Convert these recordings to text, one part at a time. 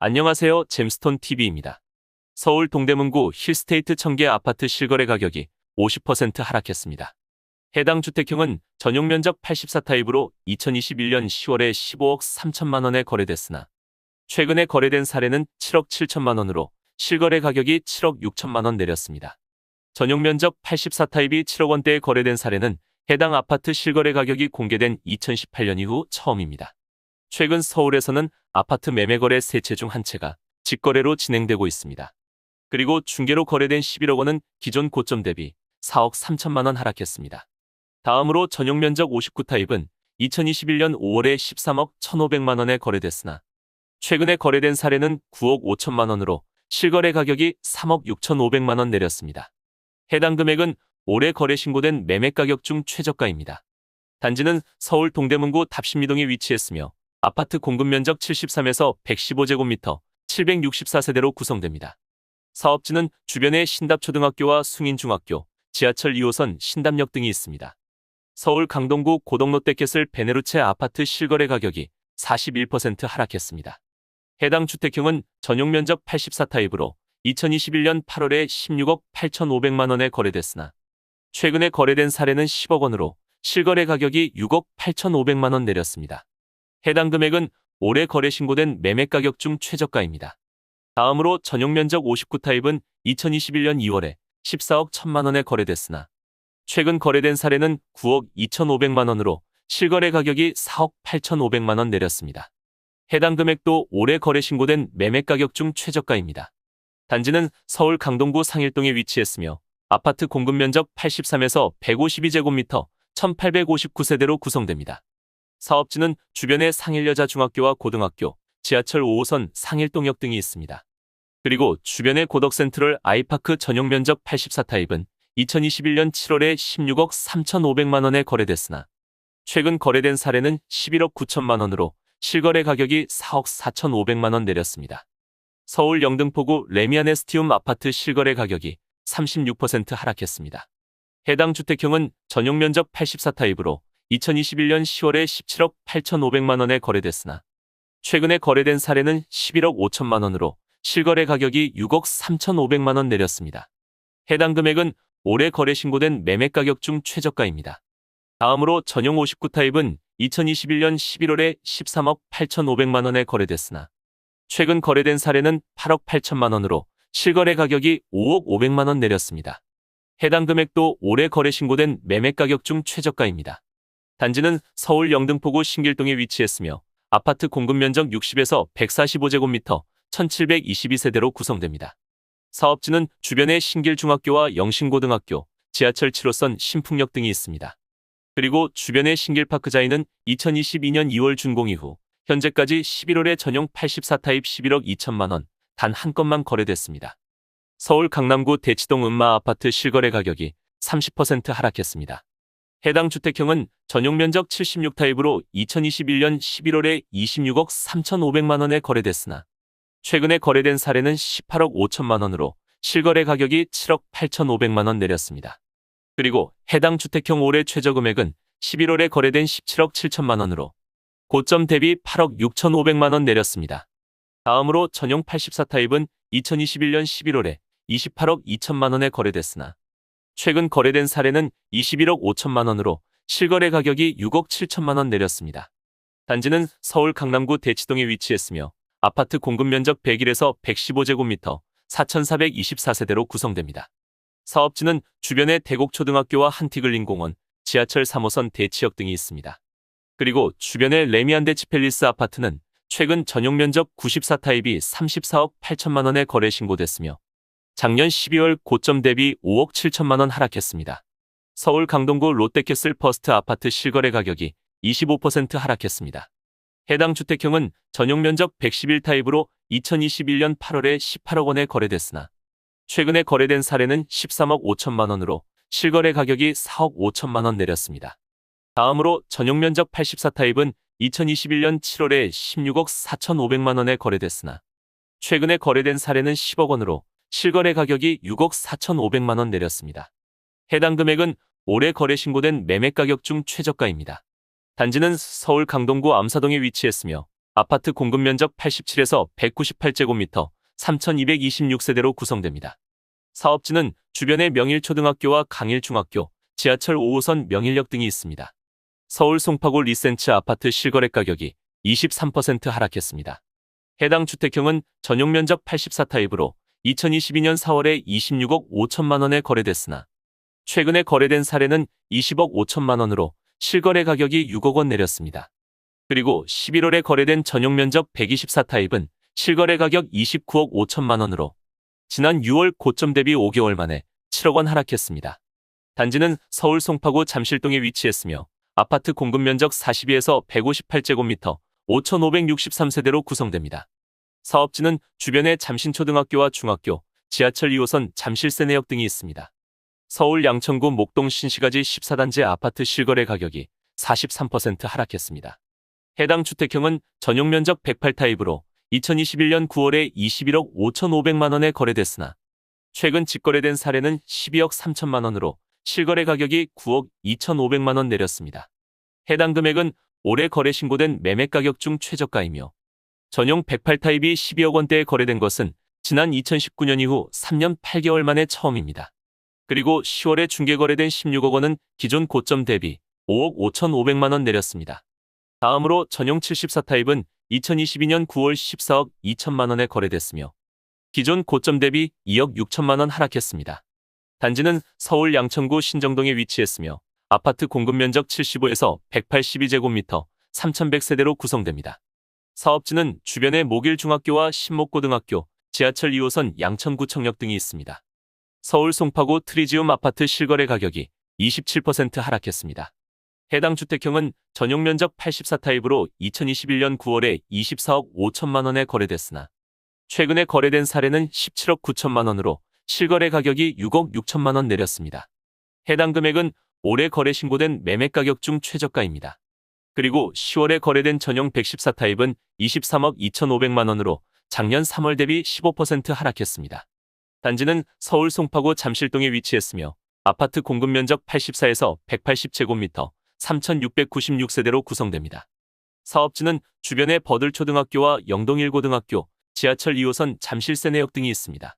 안녕하세요. 잼스톤TV입니다. 서울 동대문구 힐스테이트 청계 아파트 실거래 가격이 50% 하락했습니다. 해당 주택형은 전용 면적 84타입으로 2021년 10월에 15억 3천만 원에 거래됐으나 최근에 거래된 사례는 7억 7천만 원으로 실거래 가격이 7억 6천만 원 내렸습니다. 전용 면적 84타입이 7억 원대에 거래된 사례는 해당 아파트 실거래 가격이 공개된 2018년 이후 처음입니다. 최근 서울에서는 아파트 매매 거래 세 채 중 한 채가 직거래로 진행되고 있습니다. 그리고 중개로 거래된 11억 원은 기존 고점 대비 4억 3천만 원 하락했습니다. 다음으로 전용 면적 59타입은 2021년 5월에 13억 1,500만 원에 거래됐으나 최근에 거래된 사례는 9억 5천만 원으로 실거래 가격이 3억 6,500만 원 내렸습니다. 해당 금액은 올해 거래 신고된 매매 가격 중 최저가입니다. 단지는 서울 동대문구 답심리동에 위치했으며 아파트 공급 면적 73에서 115제곱미터 764세대로 구성됩니다. 사업지는 주변에 신답초등학교와 숭인중학교, 지하철 2호선 신답역 등이 있습니다. 서울 강동구 고덕롯데캐슬 베네루체 아파트 실거래 가격이 41% 하락했습니다. 해당 주택형은 전용 면적 84타입으로 2021년 8월에 16억 8,500만 원에 거래됐으나 최근에 거래된 사례는 10억 원으로 실거래 가격이 6억 8,500만 원 내렸습니다. 해당 금액은 올해 거래 신고된 매매 가격 중 최저가입니다. 다음으로 전용 면적 59타입은 2021년 2월에 14억 1천만 원에 거래됐으나 최근 거래된 사례는 9억 2,500만 원으로 실거래 가격이 4억 8,500만 원 내렸습니다. 해당 금액도 올해 거래 신고된 매매 가격 중 최저가입니다. 단지는 서울 강동구 상일동에 위치했으며 아파트 공급 면적 83에서 152제곱미터 1,859세대로 구성됩니다. 사업지는 주변에 상일여자중학교와 고등학교, 지하철 5호선 상일동역 등이 있습니다. 그리고 주변의 고덕센트럴 아이파크 전용 면적 84타입은 2021년 7월에 16억 3,500만 원에 거래됐으나 최근 거래된 사례는 11억 9천만 원으로 실거래 가격이 4억 4,500만 원 내렸습니다. 서울 영등포구 레미안에스티움 아파트 실거래 가격이 36% 하락했습니다. 해당 주택형은 전용 면적 84타입으로 2021년 10월에 17억 8,500만 원에 거래됐으나 최근에 거래된 사례는 11억 5천만 원으로 실거래 가격이 6억 3,500만 원 내렸습니다. 해당 금액은 올해 거래 신고된 매매 가격 중 최저가입니다. 다음으로 전용 59타입은 2021년 11월에 13억 8,500만 원에 거래됐으나 최근 거래된 사례는 8억 8천만 원으로 실거래 가격이 5억 500만 원 내렸습니다. 해당 금액도 올해 거래 신고된 매매 가격 중 최저가입니다. 단지는 서울 영등포구 신길동에 위치했으며 아파트 공급 면적 60에서 145제곱미터 1,722세대로 구성됩니다. 사업지는 주변에 신길중학교와 영신고등학교, 지하철 7호선 신풍역 등이 있습니다. 그리고 주변의 신길파크자이는 2022년 2월 준공 이후 현재까지 11월에 전용 84타입 11억 2천만 원 단 한 건만 거래됐습니다. 서울 강남구 대치동 은마 아파트 실거래 가격이 30% 하락했습니다. 해당 주택형은 전용 면적 76타입으로 2021년 11월에 26억 3,500만 원에 거래됐으나 최근에 거래된 사례는 18억 5천만 원으로 실거래 가격이 7억 8,500만 원 내렸습니다. 그리고 해당 주택형 올해 최저 금액은 11월에 거래된 17억 7천만 원으로 고점 대비 8억 6,500만 원 내렸습니다. 다음으로 전용 84타입은 2021년 11월에 28억 2천만 원에 거래됐으나 최근 거래된 사례는 21억 5천만 원으로 실거래 가격이 6억 7천만 원 내렸습니다. 단지는 서울 강남구 대치동에 위치했으며 아파트 공급 면적 101에서 115제곱미터 4,424세대로 구성됩니다. 사업지는 주변에 대곡초등학교와 한티글린공원, 지하철 3호선 대치역 등이 있습니다. 그리고 주변의 레미안데치팰리스 아파트는 최근 전용 면적 94타입이 34억 8천만 원에 거래 신고됐으며 작년 12월 고점 대비 5억 7천만 원 하락했습니다. 서울 강동구 롯데캐슬 퍼스트 아파트 실거래 가격이 25% 하락했습니다. 해당 주택형은 전용 면적 111타입으로 2021년 8월에 18억 원에 거래됐으나 최근에 거래된 사례는 13억 5천만 원으로 실거래 가격이 4억 5천만 원 내렸습니다. 다음으로 전용 면적 84타입은 2021년 7월에 16억 4,500만 원에 거래됐으나 최근에 거래된 사례는 10억 원으로 실거래 가격이 6억 4,500만 원 내렸습니다. 해당 금액은 올해 거래 신고된 매매 가격 중 최저가입니다. 단지는 서울 강동구 암사동에 위치했으며 아파트 공급 면적 87에서 198제곱미터, 3,226세대로 구성됩니다. 사업지는 주변에 명일초등학교와 강일중학교, 지하철 5호선 명일역 등이 있습니다. 서울 송파구 리센츠 아파트 실거래 가격이 23% 하락했습니다. 해당 주택형은 전용 면적 84타입으로 2022년 4월에 26억 5천만 원에 거래됐으나 최근에 거래된 사례는 20억 5천만 원으로 실거래 가격이 6억 원 내렸습니다. 그리고 11월에 거래된 전용 면적 124타입은 실거래 가격 29억 5천만 원으로 지난 6월 고점 대비 5개월 만에 7억 원 하락했습니다. 단지는 서울 송파구 잠실동에 위치했으며 아파트 공급 면적 42에서 158제곱미터, 5,563세대로 구성됩니다. 사업지는 주변에 잠신초등학교와 중학교, 지하철 2호선 잠실세내역 등이 있습니다. 서울 양천구 목동 신시가지 14단지 아파트 실거래 가격이 43% 하락했습니다. 해당 주택형은 전용 면적 108타입으로 2021년 9월에 21억 5,500만 원에 거래됐으나 최근 직거래된 사례는 12억 3천만 원으로 실거래 가격이 9억 2,500만 원 내렸습니다. 해당 금액은 올해 거래 신고된 매매 가격 중 최저가이며 전용 108타입이 12억 원대에 거래된 것은 지난 2019년 이후 3년 8개월 만에 처음입니다. 그리고 10월에 중개 거래된 16억 원은 기존 고점 대비 5억 5,500만 원 내렸습니다. 다음으로 전용 74타입은 2022년 9월 14억 2천만 원에 거래됐으며 기존 고점 대비 2억 6천만 원 하락했습니다. 단지는 서울 양천구 신정동에 위치했으며 아파트 공급 면적 75에서 182제곱미터, 3,100세대로 구성됩니다. 사업지는 주변에 목일중학교와 신목고등학교, 지하철 2호선 양천구청역 등이 있습니다. 서울 송파구 트리지움 아파트 실거래 가격이 27% 하락했습니다. 해당 주택형은 전용 면적 84타입으로 2021년 9월에 24억 5천만 원에 거래됐으나 최근에 거래된 사례는 17억 9천만 원으로 실거래 가격이 6억 6천만 원 내렸습니다. 해당 금액은 올해 거래 신고된 매매 가격 중 최저가입니다. 그리고 10월에 거래된 전용 114타입은 23억 2,500만 원으로 작년 3월 대비 15% 하락했습니다. 단지는 서울 송파구 잠실동에 위치했으며 아파트 공급 면적 84에서 180제곱미터, 3,696세대로 구성됩니다. 사업지는 주변에 버들초등학교와 영동일고등학교, 지하철 2호선 잠실세내역 등이 있습니다.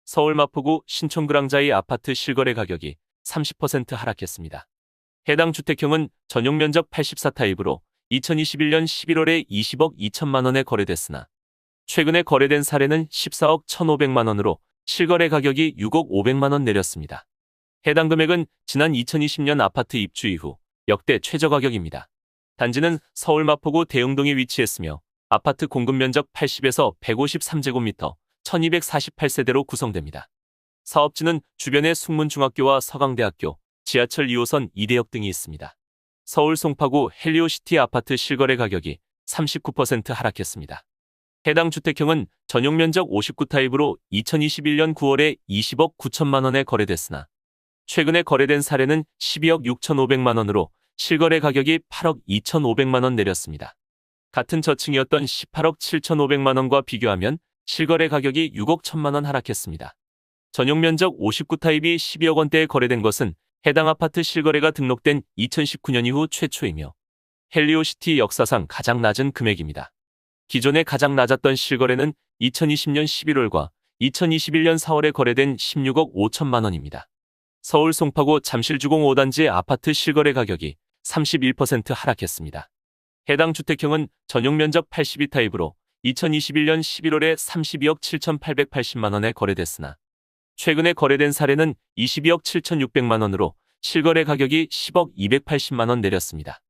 서울 마포구 신촌그랑자이 아파트 실거래 가격이 30% 하락했습니다. 해당 주택형은 전용 면적 84타입으로 2021년 11월에 20억 2천만 원에 거래됐으나 최근에 거래된 사례는 14억 1,500만 원으로 실거래 가격이 6억 500만 원 내렸습니다. 해당 금액은 지난 2020년 아파트 입주 이후 역대 최저 가격입니다. 단지는 서울 마포구 대흥동에 위치했으며 아파트 공급 면적 80에서 153제곱미터, 1,248세대로 구성됩니다. 사업지는 주변에 숙문중학교와 서강대학교, 지하철 2호선 이대역 등이 있습니다. 서울 송파구 헬리오시티 아파트 실거래 가격이 39% 하락했습니다. 해당 주택형은 전용 면적 59타입으로 2021년 9월에 20억 9천만 원에 거래됐으나 최근에 거래된 사례는 12억 6,500만 원으로 실거래 가격이 8억 2,500만 원 내렸습니다. 같은 저층이었던 18억 7,500만 원과 비교하면 실거래 가격이 6억 1천만 원 하락했습니다. 전용 면적 59타입이 12억 원대에 거래된 것은 해당 아파트 실거래가 등록된 2019년 이후 최초이며 헬리오시티 역사상 가장 낮은 금액입니다. 기존에 가장 낮았던 실거래는 2020년 11월과 2021년 4월에 거래된 16억 5천만 원입니다. 서울 송파구 잠실주공 5단지 아파트 실거래 가격이 31% 하락했습니다. 해당 주택형은 전용 면적 82타입으로 2021년 11월에 32억 7,880만 원에 거래됐으나 최근에 거래된 사례는 22억 7,600만 원으로 실거래 가격이 10억 280만 원 내렸습니다.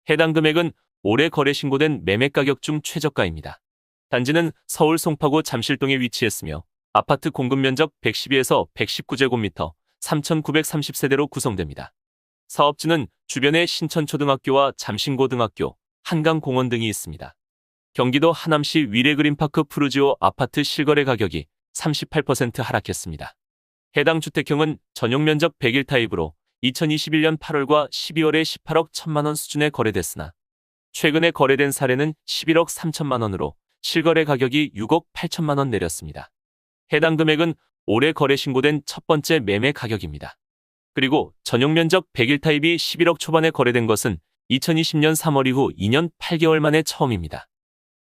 해당 금액은 올해 거래 신고된 매매 가격 중 최저가입니다. 단지는 서울 송파구 잠실동에 위치했으며 아파트 공급 면적 112에서 119제곱미터, 3,930세대로 구성됩니다. 사업지는 주변에 신천초등학교와 잠신고등학교, 한강공원 등이 있습니다. 경기도 하남시 위례그린파크 푸르지오 아파트 실거래 가격이 38% 하락했습니다. 해당 주택형은 전용 면적 101타입으로 2021년 8월과 12월에 18억 1천만 원 수준에 거래됐으나 최근에 거래된 사례는 11억 3천만 원으로 실거래 가격이 6억 8천만 원 내렸습니다. 해당 금액은 올해 거래 신고된 첫 번째 매매 가격입니다. 그리고 전용 면적 101타입이 11억 초반에 거래된 것은 2020년 3월 이후 2년 8개월 만에 처음입니다.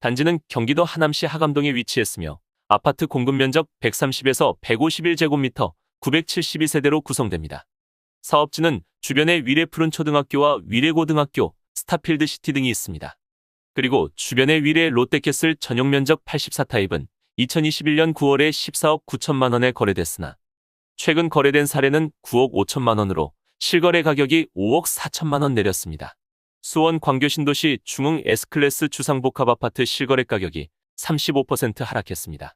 단지는 경기도 하남시 하감동에 위치했으며 아파트 공급 면적 130에서 151제곱미터 972세대로 구성됩니다. 사업지는 주변에 위례 푸른초등학교와 위례고등학교, 스타필드시티 등이 있습니다. 그리고 주변에 위례 롯데캐슬 전용 면적 84타입은 2021년 9월에 14억 9천만 원에 거래됐으나 최근 거래된 사례는 9억 5천만 원으로 실거래 가격이 5억 4천만 원 내렸습니다. 수원 광교신도시 중흥 S클래스 주상복합아파트 실거래 가격이 35% 하락했습니다.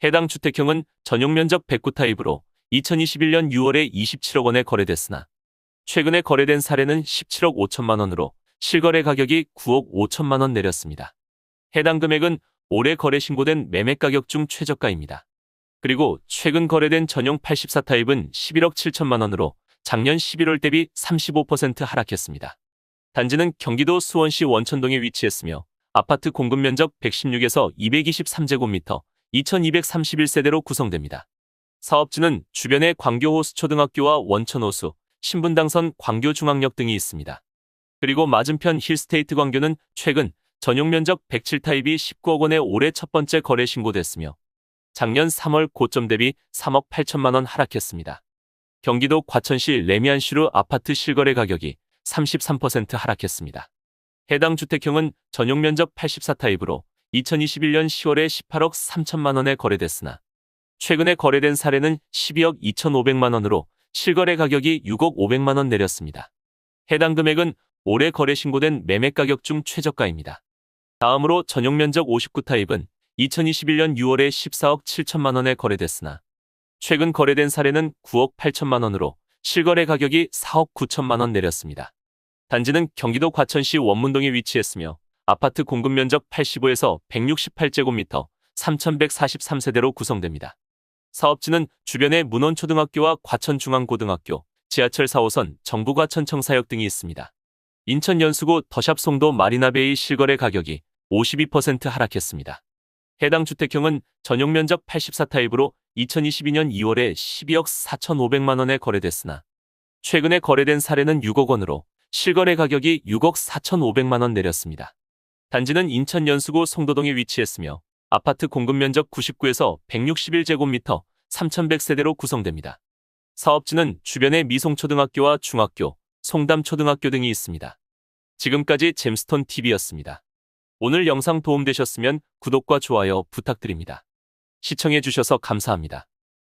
해당 주택형은 전용 면적 109타입으로 2021년 6월에 27억 원에 거래됐으나 최근에 거래된 사례는 17억 5천만 원으로 실거래 가격이 9억 5천만 원 내렸습니다. 해당 금액은 올해 거래 신고된 매매 가격 중 최저가입니다. 그리고 최근 거래된 전용 84타입은 11억 7천만 원으로 작년 11월 대비 35% 하락했습니다. 단지는 경기도 수원시 원천동에 위치했으며 아파트 공급 면적 116에서 223제곱미터 2231세대로 구성됩니다. 사업지는 주변에 광교호수초등학교와 원천호수, 신분당선 광교중앙역 등이 있습니다. 그리고 맞은편 힐스테이트 광교는 최근 전용 면적 107타입이 19억 원에 올해 첫 번째 거래 신고됐으며 작년 3월 고점 대비 3억 8천만 원 하락했습니다. 경기도 과천시 레미안시루 아파트 실거래 가격이 33% 하락했습니다. 해당 주택형은 전용 면적 84타입으로 2021년 10월에 18억 3천만 원에 거래됐으나 최근에 거래된 사례는 12억 2,500만 원으로 실거래 가격이 6억 500만 원 내렸습니다. 해당 금액은 올해 거래 신고된 매매 가격 중 최저가입니다. 다음으로 전용 면적 59타입은 2021년 6월에 14억 7천만 원에 거래됐으나 최근 거래된 사례는 9억 8천만 원으로 실거래 가격이 4억 9천만 원 내렸습니다. 단지는 경기도 과천시 원문동에 위치했으며 아파트 공급 면적 85에서 168제곱미터 3,143세대로 구성됩니다. 사업지는 주변에 문원초등학교와 과천중앙고등학교, 지하철 4호선 정부과천청사역 등이 있습니다. 인천 연수구 더샵 송도 마리나베이 실거래 가격이 52% 하락했습니다. 해당 주택형은 전용 면적 84타입으로 2022년 2월에 12억 4,500만 원에 거래됐으나 최근에 거래된 사례는 6억 원으로 실거래 가격이 6억 4,500만 원 내렸습니다. 단지는 인천 연수구 송도동에 위치했으며 아파트 공급 면적 99에서 161제곱미터 3,100세대로 구성됩니다. 사업지는 주변에 미송초등학교와 중학교, 송담초등학교 등이 있습니다. 지금까지 잼스톤TV였습니다. 오늘 영상 도움되셨으면 구독과 좋아요 부탁드립니다. 시청해주셔서 감사합니다.